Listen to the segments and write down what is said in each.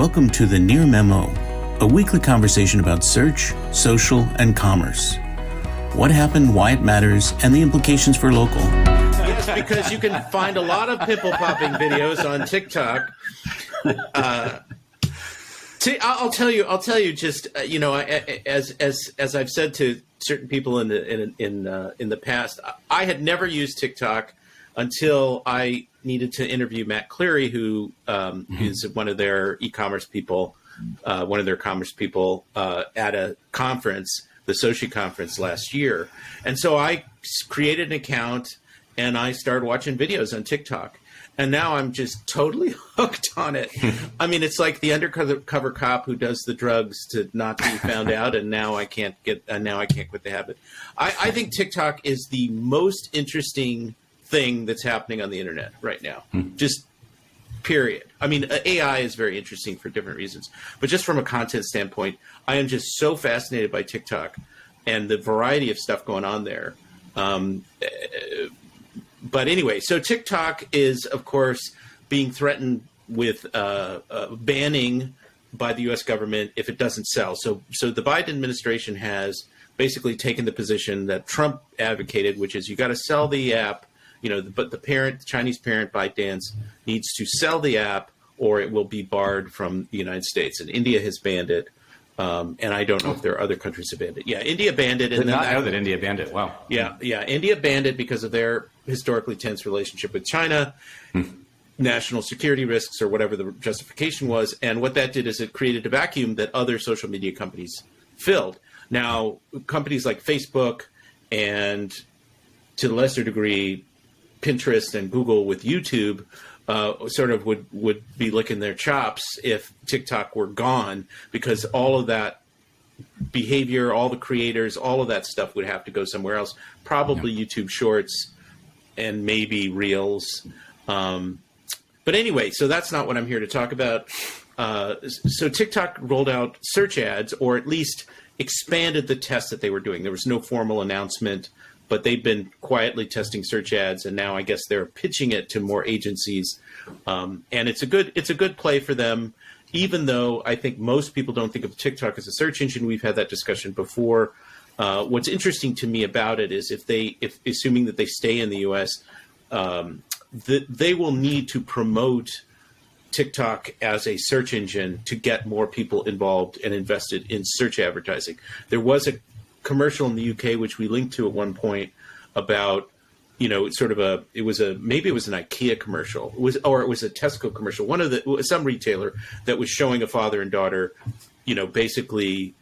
Welcome to the Near Memo, a weekly conversation about search, social, and commerce. What happened, why it matters, and the implications for local. Yes, because you can find a lot of pimple popping videos on TikTok. I'll tell you. Just as I've said to certain people in the past, I had never used TikTok until I needed to interview Matt Cleary, who is one of their e-commerce people, at a conference, the Sochi conference last year. And so I created an account and I started watching videos on TikTok. And now I'm just totally hooked on it. I mean, it's like the undercover cop who does the drugs to not be found out, and now I can't quit the habit. I think TikTok is the most interesting thing that's happening on the internet right now. Just period. I mean, AI is very interesting for different reasons, but just from a content standpoint, I am just so fascinated by TikTok and the variety of stuff going on there. But anyway, so TikTok is, of course, being threatened with banning by the U.S. government if it doesn't sell. So the Biden administration has basically taken the position that Trump advocated, which is you got to sell the app. But the Chinese parent, ByteDance, needs to sell the app or it will be barred from the United States. And India has banned it. And I don't know if there are other countries that banned it. Yeah, India banned it. Did not know that India banned it. Wow. Yeah. India banned it because of their historically tense relationship with China, national security risks, or whatever the justification was. And what that did is it created a vacuum that other social media companies filled. Now, companies like Facebook and, to a lesser degree, Pinterest and Google with YouTube sort of would be licking their chops if TikTok were gone, because all of that behavior, all the creators, all of that stuff would have to go somewhere else, probably YouTube Shorts and maybe Reels. But anyway, so that's not what I'm here to talk about. So TikTok rolled out search ads, or at least expanded the test that they were doing. There was no formal announcement, but they've been quietly testing search ads, and now I guess they're pitching it to more agencies. And it's a good play for them, even though I think most people don't think of TikTok as a search engine. We've had that discussion before. What's interesting to me about it is if assuming that they stay in the U.S., they will need to promote TikTok as a search engine to get more people involved and invested in search advertising. There was a commercial in the UK, which we linked to at one point, about, maybe it was an IKEA commercial, it was a Tesco commercial, some retailer that was showing a father and daughter, basically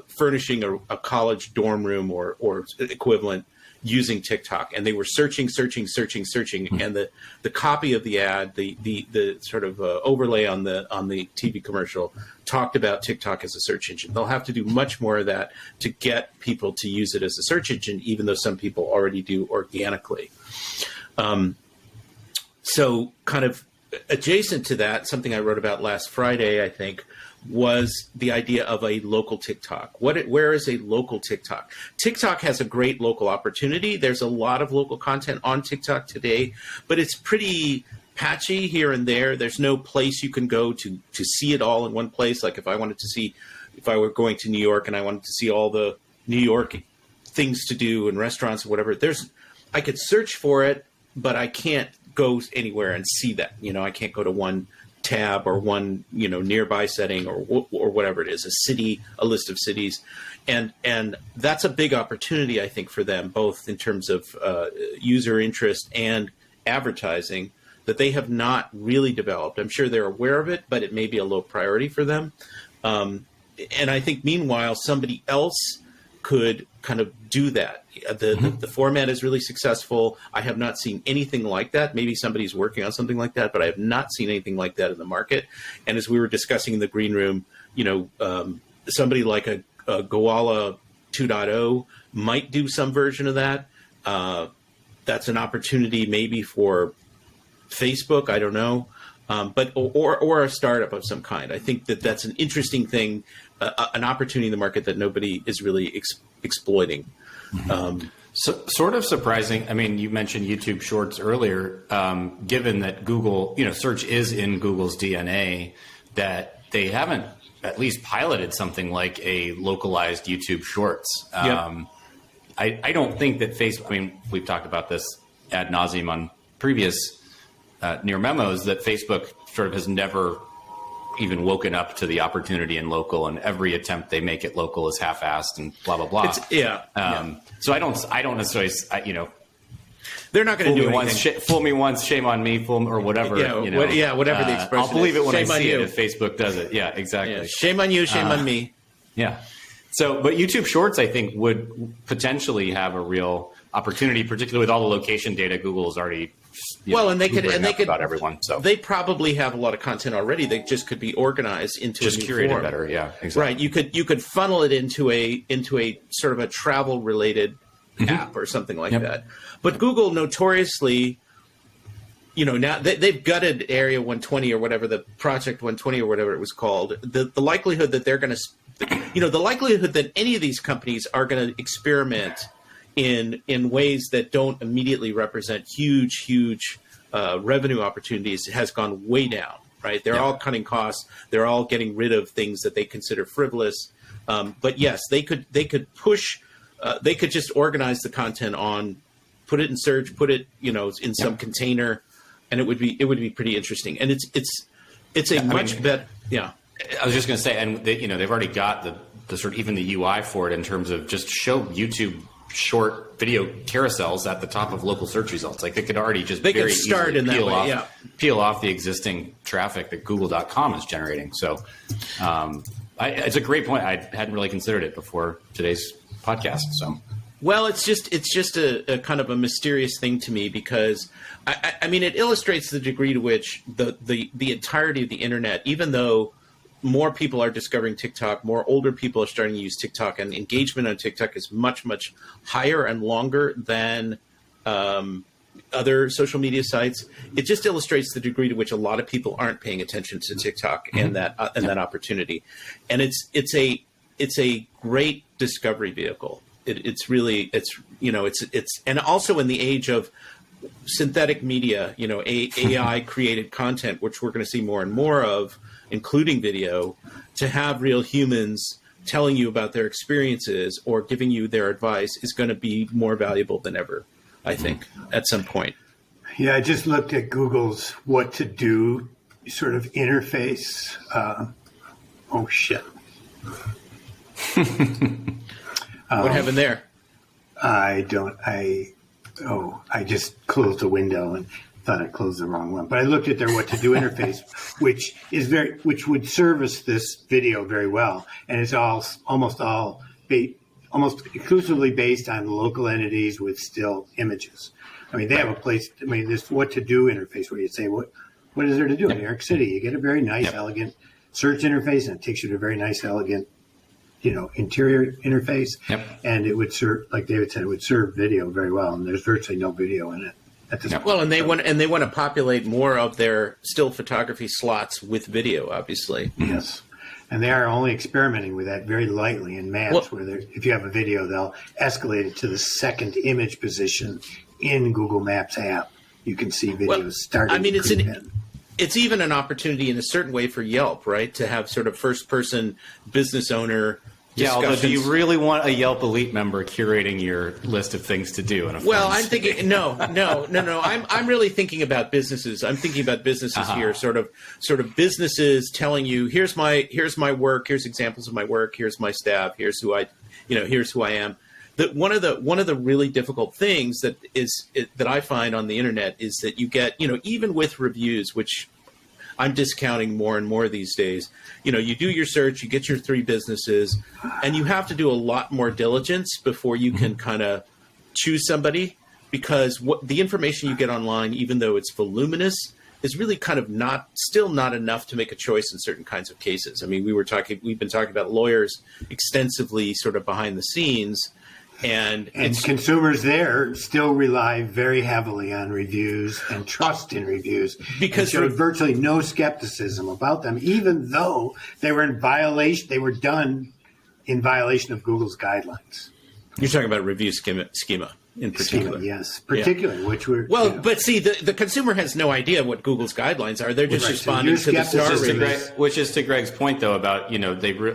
furnishing a college dorm room or equivalent using TikTok, and they were searching, and the copy of the ad, the sort of overlay on the TV commercial talked about TikTok as a search engine. They'll have to do much more of that to get people to use it as a search engine, even though some people already do organically. So kind of adjacent to that, something I wrote about last Friday, I think, was the idea of a local TikTok. Where is a local TikTok? TikTok has a great local opportunity. There's a lot of local content on TikTok today, but it's pretty patchy here and there. There's no place you can go to see it all in one place. Like if I were going to New York and I wanted to see all the New York things to do and restaurants or whatever, I could search for it, but I can't go anywhere and see that. I can't go to one tab or one nearby setting or whatever it is, a list of cities, and that's a big opportunity, I think, for them, both in terms of user interest and advertising, that they have not really developed. I'm sure they're aware of it, but it may be a low priority for them. And I think meanwhile somebody else could kind of do that. The format is really successful. I have not seen anything like that. Maybe somebody's working on something like that, but I have not seen anything like that in the market. And as we were discussing in the green room, somebody like a Goala 2.0 might do some version of that. That's an opportunity maybe for Facebook. I don't know. But or a startup of some kind. I think that's an interesting thing, an opportunity in the market that nobody is really exploiting. So, sort of surprising. I mean, you mentioned YouTube Shorts earlier. Given that Google, search is in Google's DNA, that they haven't at least piloted something like a localized YouTube Shorts. I don't think that Facebook, I mean, we've talked about this ad nauseum on previous Near Memos, that Facebook sort of has never even woken up to the opportunity in local, and every attempt they make it local is half-assed and blah, blah, blah. So I don't necessarily, they're not going to do anything. Fool me once, shame on me, or whatever. Whatever the expression I'll believe it when shame I see it if Facebook does it. Yeah, exactly. Yeah, shame on you, shame on me. Yeah. So, but YouTube Shorts, I think, would potentially have a real opportunity, particularly with all the location data Google's already. And they could about everyone. So they probably have a lot of content already. They just could be organized into just a new curated form. Better. Yeah, exactly. Right. You could funnel it into a sort of a travel related app or something like that. But Google notoriously, now they've gutted Area 120 or whatever, the Project 120 or whatever it was called. The likelihood that they're going to, the likelihood that any of these companies are going to experiment in ways that don't immediately represent huge revenue opportunities has gone way down. Right? They're all cutting costs. They're all getting rid of things that they consider frivolous. But yes, they could push. They could just organize the content on, put it in search, put it in some container, and it would be pretty interesting. And it's a much better. Yeah, I was just going to say, and they've already got the sort of even the UI for it in terms of just show YouTube short video carousels at the top of local search results. Like they could already just they could start in that way. Peel off the existing traffic that Google.com is generating. So it's a great point. I hadn't really considered it before today's podcast. So. Well, it's just a kind of a mysterious thing to me because I mean it illustrates the degree to which the entirety of the internet, even though more people are discovering TikTok, more older people are starting to use TikTok, and engagement on TikTok is much higher and longer than other social media sites. It just illustrates the degree to which a lot of people aren't paying attention to TikTok and that opportunity, and it's a great discovery vehicle. It's and also in the age of synthetic media, AI created content, which we're going to see more and more of, including video, to have real humans telling you about their experiences or giving you their advice is going to be more valuable than ever, I think, at some point. Yeah, I just looked at Google's what to do sort of interface. Oh, shit. What happened there? I just closed the window and thought I closed the wrong one. But I looked at their what to do interface, which would service this video very well. And it's almost exclusively based on local entities with still images. I mean, they have a place, this what to do interface where you say, what is there to do in New York City? You get a very nice, elegant search interface, and it takes you to a very nice, elegant, interior interface. And it would serve, like David said, it would serve video very well. And there's virtually no video in it at this point. Well, and they want to populate more of their still photography slots with video, obviously. Yes. And they are only experimenting with that very lightly in maps, where if you have a video, they'll escalate it to the second image position in Google Maps app. You can see videos starting. I mean, it's even an opportunity in a certain way for Yelp, right? To have sort of first-person business owner discussions. Although do you really want a Yelp Elite member curating your list of things to do? I'm thinking no. I'm really thinking about businesses. I'm thinking about businesses here, sort of businesses telling you, here's my work, here's examples of my work, here's my staff, here's who I am. That one of the really difficult things that I find on the internet is that you get, even with reviews, which I'm discounting more and more these days, you do your search, you get your 3 businesses, and you have to do a lot more diligence before you can kind of choose somebody, because the information you get online, even though it's voluminous, is really kind of still not enough to make a choice in certain kinds of cases. I mean, we've been talking about lawyers extensively sort of behind the scenes. And consumers there still rely very heavily on reviews and trust in reviews, because showed virtually no skepticism about them, even though they were in violation. They were done in violation of Google's guidelines. You're talking about review schema. in particular. Yes, particularly, which we're... Well, but see, the consumer has no idea what Google's guidelines are. They're just Right, so responding to the star ratings. Which is to Greg's point, though, about,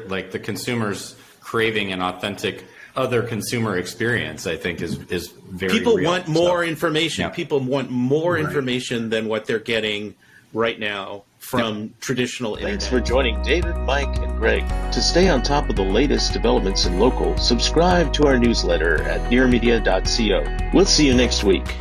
like the consumers craving an authentic other consumer experience, I think is very People real. want more information. Yeah. People want more information than what they're getting right now from traditional internet. Thanks for joining David, Mike, and Greg. To stay on top of the latest developments in local, subscribe to our newsletter at nearmedia.co. We'll see you next week.